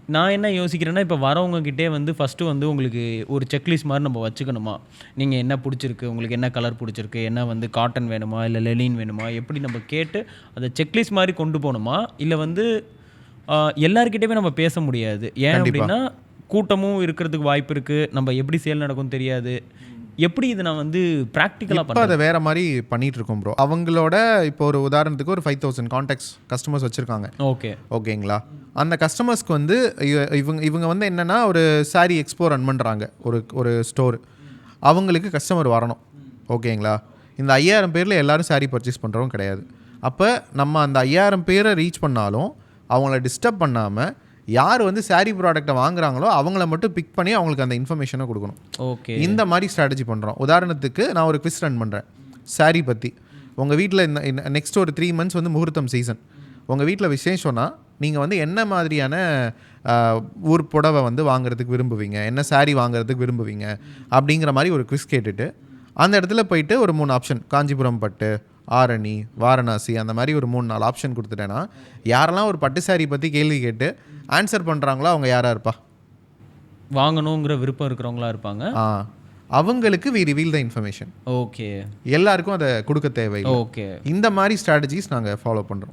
நான் என்ன யோசிக்கிறேன்னா, இப்போ வரவங்ககிட்டே வந்து ஃபஸ்ட்டு வந்து உங்களுக்கு ஒரு செக்லிஸ்ட் மாரி நம்ம வச்சுக்கணுமா? நீங்க என்ன புடிச்சிருக்கு? உங்களுக்கு என்ன கலர் புடிச்சிருக்கு? என்ன வந்து காட்டன் வேணுமா? இல்ல லெனின் வேணுமா? எப்படி நம்ம கேட்டு அத செக்லிஸ்ட் மாரி கொண்டு போணுமா? இல்ல வந்து அ எல்லார்கிட்டயுமே நம்ம பேச முடியாது. ஏன் கண்டிப்பா. அப்படின்னா, கூட்டமும் இருக்கிறதுக்கு வாய்ப்பு இருக்கு. நம்ம எப்படி சேல் நடக்கும்னு தெரியாது. எப்படி இத நான் வந்து பிராக்டிகலா இப்ப அத பண்றது? வேற மாரி பண்ணிட்டு இருக்கோம் ப்ரோ. அவங்களோட இப்போ ஒரு உதாரணத்துக்கு ஒரு 5000 கான்டாக்ட்ஸ் கஸ்டமர்ஸ் வச்சிருக்காங்க. ஓகே. ஓகேங்களா? அந்த கஸ்டமர்ஸ்க்கு வந்து இவங்க வந்து என்னன்னா, ஒரு சாரி எக்ஸ்போ ரன் பண்றாங்க. ஒரு ஒரு ஸ்டோர். அவங்களுக்கு கஸ்டமர் வரணும். ஓகேங்களா? இந்த 5000 பேர்ல எல்லாரும் சாரி பர்ச்சேஸ் பண்றவங்க கிடையாது. அப்ப நம்ம அந்த 5000 பேர ரீச் பண்ணாலும், அவங்கள டிஸ்டர்ப் பண்ணாம, யார் வந்து சாரி ப்ராடக்ட்ட வாங்குறாங்களோ, அவங்கள மட்டும் பிக் பண்ணி அவங்களுக்கு அந்த இன்ஃபர்மேஷன குடுக்கணும். ஓகே. இந்த மாரி ஸ்ட்ராட்டஜி பண்றோம். உதாரணத்துக்கு நான் ஒரு குவிஸ் ரன் பண்றேன். சாரி பத்தி. உங்க வீட்ல இந்த நெக்ஸ்ட் ஒரு 3 மந்த்ஸ் வந்து முகூர்த்தம் சீசன். உங்க வீட்ல விசேஷம்னா, நீங்க வந்து என்ன மாதிரியான அ ஊர் புடவ வந்து வாங்குறதுக்கு விரும்புவீங்க? என்ன சாரி வாங்குறதுக்கு விரும்புவீங்க? அப்படிங்கிற மாரி ஒரு குவிஸ் கேட்டுட்டு, அந்த இடத்துல போயிட்டு ஒரு 3 ஆப்ஷன் காஞ்சிபுரம் பட்டு, ஆரணி, வாரணாசி அந்த மாரி ஒரு 3, 4 ஆப்ஷன் குடுத்துட்டேன்னா, யாரெல்லாம் ஒரு பட்டு சாரி பத்தி கேள்வி கேட்டு ஆன்சர் பண்றாங்களோ அவங்க யாரா இருப்பா? வாங்கணுங்கிற விருப்பம் இருக்கிறவங்களா இருப்பாங்க. ஆ அவங்களுக்கு we reveal the information. Okay. எல்லாருக்கும் அத குடுக்க தேவையில்ல. ஓகே. இந்த மாரி ஸ்ட்ராட்டஜிஸ் நாங்க ஃபாலோ பண்றோம்.